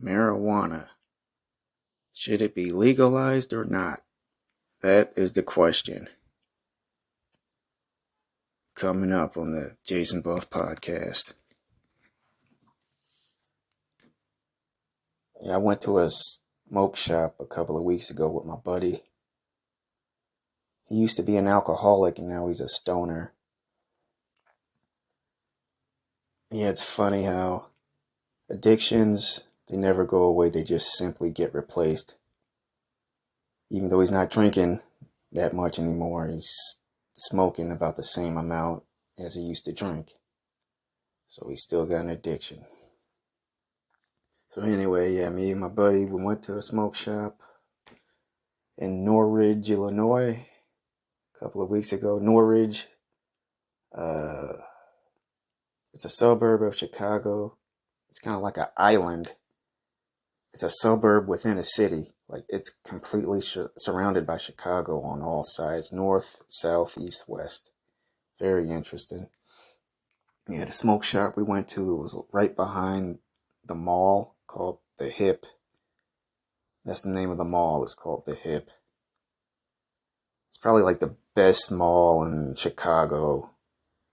Marijuana. Should it be legalized or not? That is the question. Coming up on the Jason Buff podcast. Yeah, I went to a smoke shop a couple of weeks ago with my buddy. He used to be an alcoholic and now he's a stoner. Yeah, it's funny how addictions, they never go away, they just simply get replaced. Even though he's not drinking that much anymore, he's smoking about the same amount as he used to drink. So he's still got an addiction. So anyway, yeah, me and my buddy, we went to a smoke shop in Norridge, Illinois, a couple of weeks ago. Norridge, uh, it's a suburb of Chicago. It's kind of like an island. It's a suburb within a city. Like, it's completely surrounded by Chicago on all sides, north, south, east, west. Very interesting. Yeah, the smoke shop we went to, it was right behind the mall called The Hip. That's the name of the mall. It's called The Hip. It's probably like the best mall in Chicago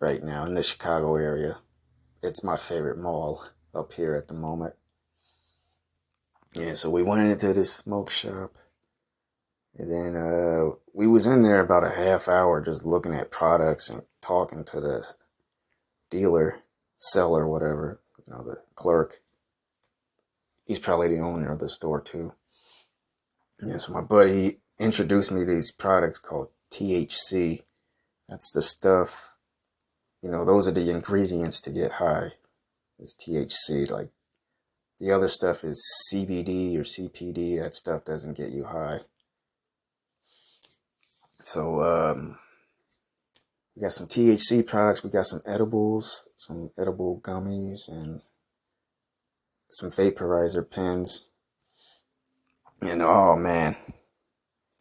right now, in the Chicago area. It's my favorite mall up here at the moment. Yeah, so we went into this smoke shop. And then we was in there about a half hour just looking at products and talking to the dealer, seller, whatever, the clerk. He's probably the owner of the store too. Yeah, so my buddy introduced me to these products called THC. That's the stuff, those are the ingredients to get high. It's THC. Like, the other stuff is CBD or CPD. That stuff doesn't get you high. So, we got some THC products. We got some edibles, some edible gummies, and some vaporizer pens. And oh man,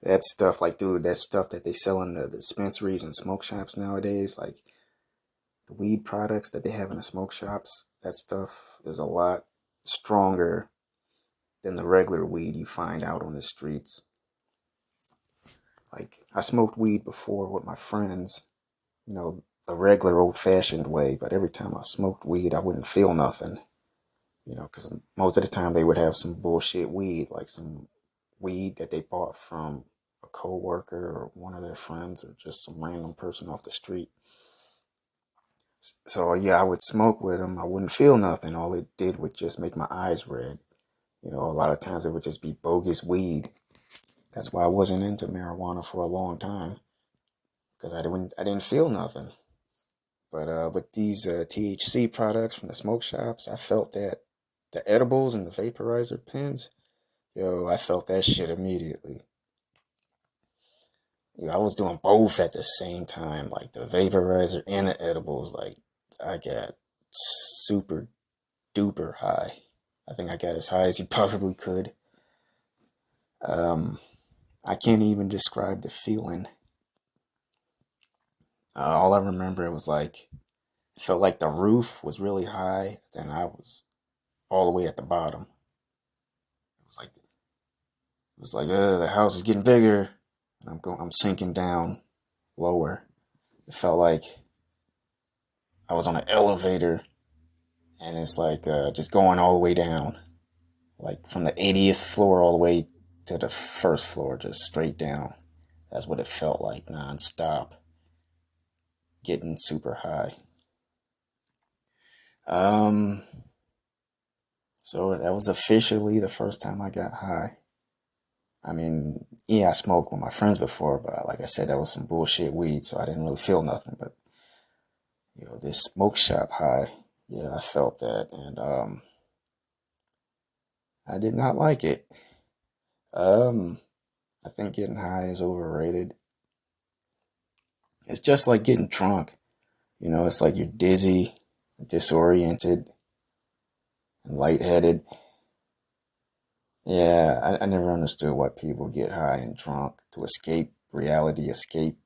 that stuff, like, dude, that stuff that they sell in the dispensaries and smoke shops nowadays, like the weed products that they have in the smoke shops, that stuff is a lot stronger than the regular weed you find out on the streets. Like, I smoked weed before with my friends, the regular old-fashioned way, but every time I smoked weed, I wouldn't feel nothing, because most of the time they would have some bullshit weed, like some weed that they bought from a coworker or one of their friends or just some random person off the street. So yeah, I would smoke with them. I wouldn't feel nothing. All it did was just make my eyes red. A lot of times it would just be bogus weed. That's why I wasn't into marijuana for a long time, because I didn't feel nothing. But with these THC products from the smoke shops, I felt that the edibles and the vaporizer pens, I felt that shit immediately. I was doing both at the same time, like the vaporizer and the edibles. Like, I got super duper high. I think I got as high as you possibly could. I can't even describe the feeling. All I remember, it was like, it felt like the roof was really high, then I was all the way at the bottom. It was like the house is getting bigger, and I'm sinking down lower. It felt like I was on an elevator, and it's like just going all the way down, like from the 80th floor all the way to the first floor, just straight down. That's what it felt like, nonstop, getting super high. Um, so that was officially the first time I got high. I mean, yeah, I smoked with my friends before, but like I said, that was some bullshit weed, so I didn't really feel nothing. But this smoke shop high, yeah, I felt that, and I did not like it. Um, I think getting high is overrated. It's just like getting drunk. It's like you're dizzy, disoriented, and lightheaded. Yeah, I never understood why people get high and drunk to escape reality, escape,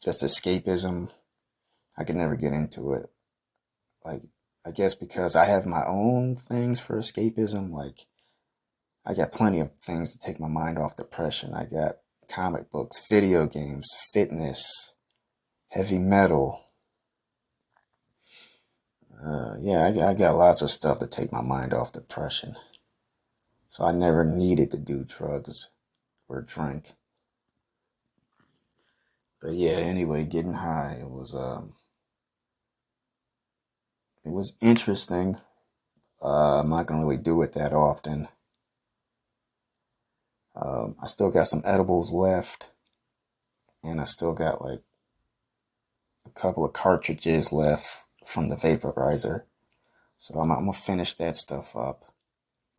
just escapism. I could never get into it. Like, I guess because I have my own things for escapism, like I got plenty of things to take my mind off depression. I got comic books, video games, fitness, heavy metal. Yeah, I got lots of stuff to take my mind off depression. So I never needed to do drugs or drink. But yeah, anyway, getting high, it was interesting. I'm not gonna really do it that often. I still got some edibles left, and I still got like a couple of cartridges left from the vaporizer. So I'm gonna finish that stuff up,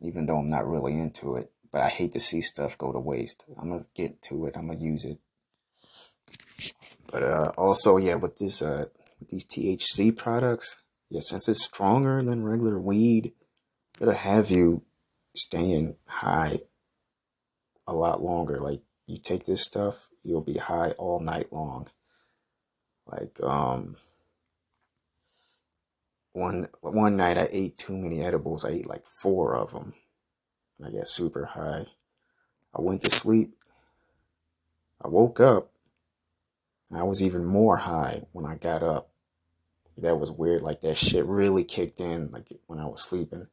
even though I'm not really into it. But I hate to see stuff go to waste. I'm gonna get to it. I'm gonna use it. But also, yeah, with these THC products, yeah, since it's stronger than regular weed, it'll have you staying high a lot longer. Like you take this stuff, you'll be high all night long. Like one night I ate too many edibles. I ate like four of them. I got super high. I went to sleep. I woke up and I was even more high when I got up. That was weird. Like that shit really kicked in like when I was sleeping.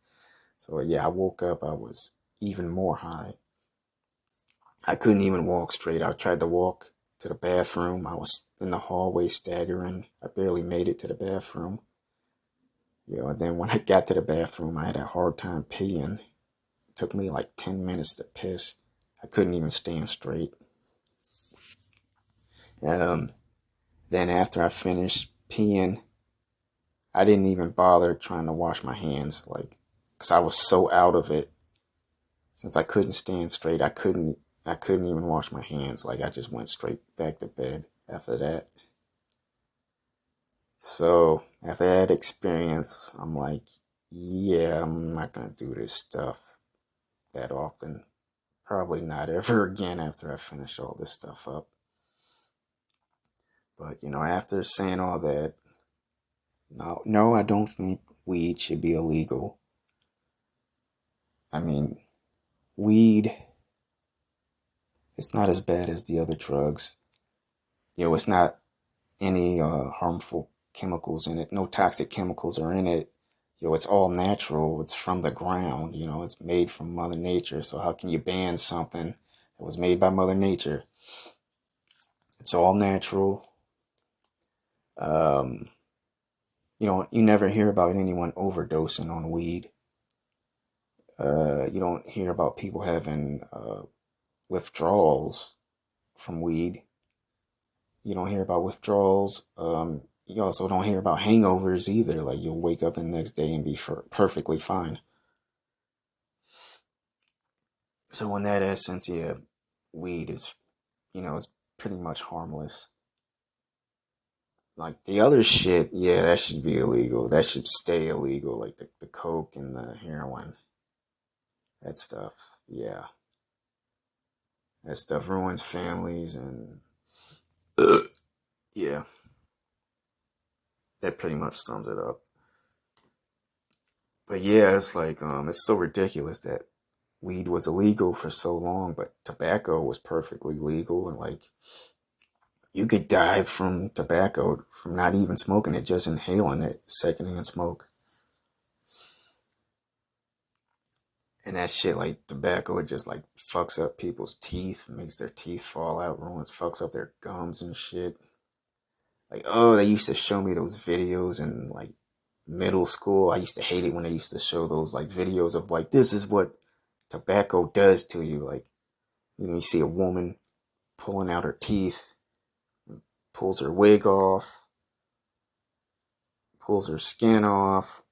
So yeah, I woke up. I was even more high. I couldn't even walk straight. I tried to walk to the bathroom. I was in the hallway staggering. I barely made it to the bathroom. And then when I got to the bathroom, I had a hard time peeing. It took me like 10 minutes to piss. I couldn't even stand straight. Um, then after I finished peeing, I didn't even bother trying to wash my hands, like, because I was so out of it. Since I couldn't stand straight, I couldn't even wash my hands. Like, I just went straight back to bed after that. So after that experience, I'm like, yeah, I'm not gonna do this stuff that often. Probably not ever again after I finish all this stuff up. But after saying all that, no, I don't think weed should be illegal. I mean, weed, it's not as bad as the other drugs. It's not any harmful chemicals in it. No toxic chemicals are in it. It's all natural. It's from the ground. It's made from Mother Nature. So how can you ban something that was made by Mother Nature? It's all natural. Um, you never hear about anyone overdosing on weed. You don't hear about people having withdrawals from weed. You don't hear about withdrawals. You also don't hear about hangovers either. Like you'll wake up the next day and be perfectly fine. So in that essence, yeah, weed is, it's pretty much harmless. Like the other shit, yeah, that should be illegal. That should stay illegal. Like the coke and the heroin, that stuff. Yeah, that stuff ruins families and yeah, that pretty much sums it up. But yeah, it's like it's so ridiculous that weed was illegal for so long, but tobacco was perfectly legal, and like you could die from tobacco from not even smoking it, just inhaling it, secondhand smoke. And that shit, like tobacco, it just like fucks up people's teeth, makes their teeth fall out, ruins, fucks up their gums and shit. Like, oh, they used to show me those videos in like middle school. I used to hate it when they used to show those like videos of like, this is what tobacco does to you. Like, you see a woman pulling out her teeth, pulls her wig off, pulls her skin off.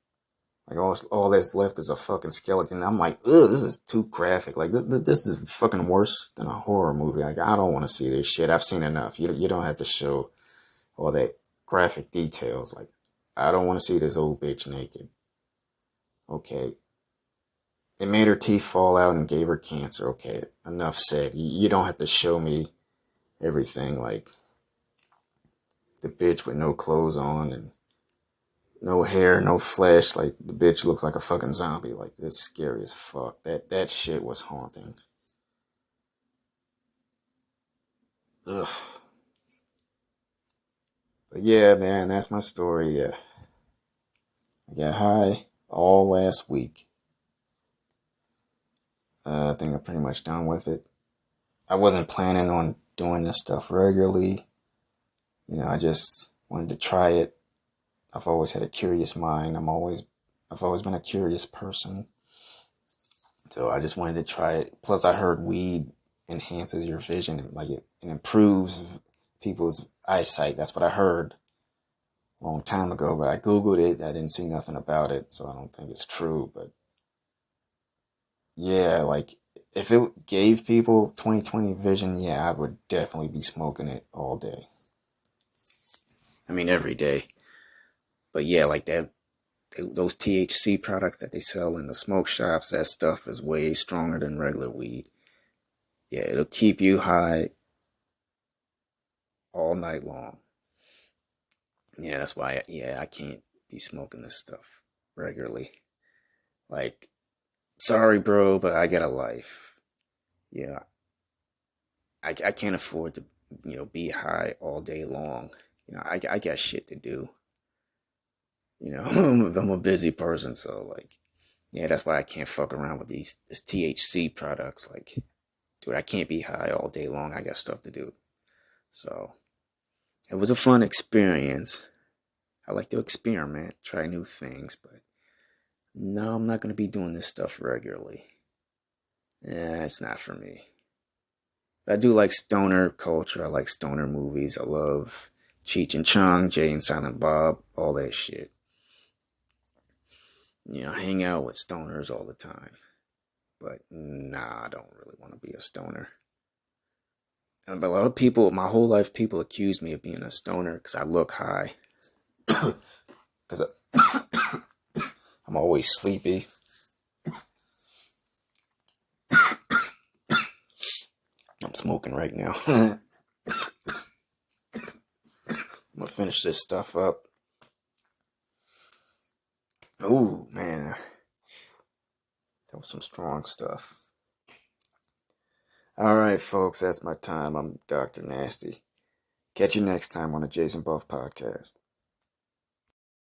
Like all that's left is a fucking skeleton. I'm like, ugh, this is too graphic. Like this is fucking worse than a horror movie. Like I don't want to see this shit. I've seen enough. You don't have to show all that graphic details. Like I don't want to see this old bitch naked. Okay, it made her teeth fall out and gave her cancer. Okay, enough said. You don't have to show me everything. Like the bitch with no clothes on and No hair, no flesh. Like, the bitch looks like a fucking zombie. Like, that's scary as fuck. That shit was haunting. Ugh. But yeah, man, that's my story. Yeah. I got high all last week. I think I'm pretty much done with it. I wasn't planning on doing this stuff regularly. I just wanted to try it. I've always had a curious mind. I've always been a curious person. So I just wanted to try it. Plus, I heard weed enhances your vision. Like, it improves people's eyesight. That's what I heard a long time ago. But I Googled it. I didn't see nothing about it. So I don't think it's true. But yeah, like, if it gave people 20/20 vision, yeah, I would definitely be smoking it all day. I mean, every day. But yeah, like that, those THC products that they sell in the smoke shops, that stuff is way stronger than regular weed. Yeah, it'll keep you high all night long. Yeah, that's why, yeah, I can't be smoking this stuff regularly. Like, sorry, bro, but I got a life. Yeah, I can't afford to, be high all day long. I got shit to do. I'm a busy person, so, like, yeah, that's why I can't fuck around with this THC products. Like, dude, I can't be high all day long. I got stuff to do. So, it was a fun experience. I like to experiment, try new things, but no, I'm not going to be doing this stuff regularly. Yeah, it's not for me. But I do like stoner culture. I like stoner movies. I love Cheech and Chong, Jay and Silent Bob, all that shit. I hang out with stoners all the time. But nah, I don't really want to be a stoner. And a lot of people, my whole life, people accuse me of being a stoner because I look high. Because I'm always sleepy. I'm smoking right now. I'm gonna finish this stuff up. Ooh, man. That was some strong stuff. Alright, folks, that's my time. I'm Dr. Nasty. Catch you next time on the Jason Buff Podcast.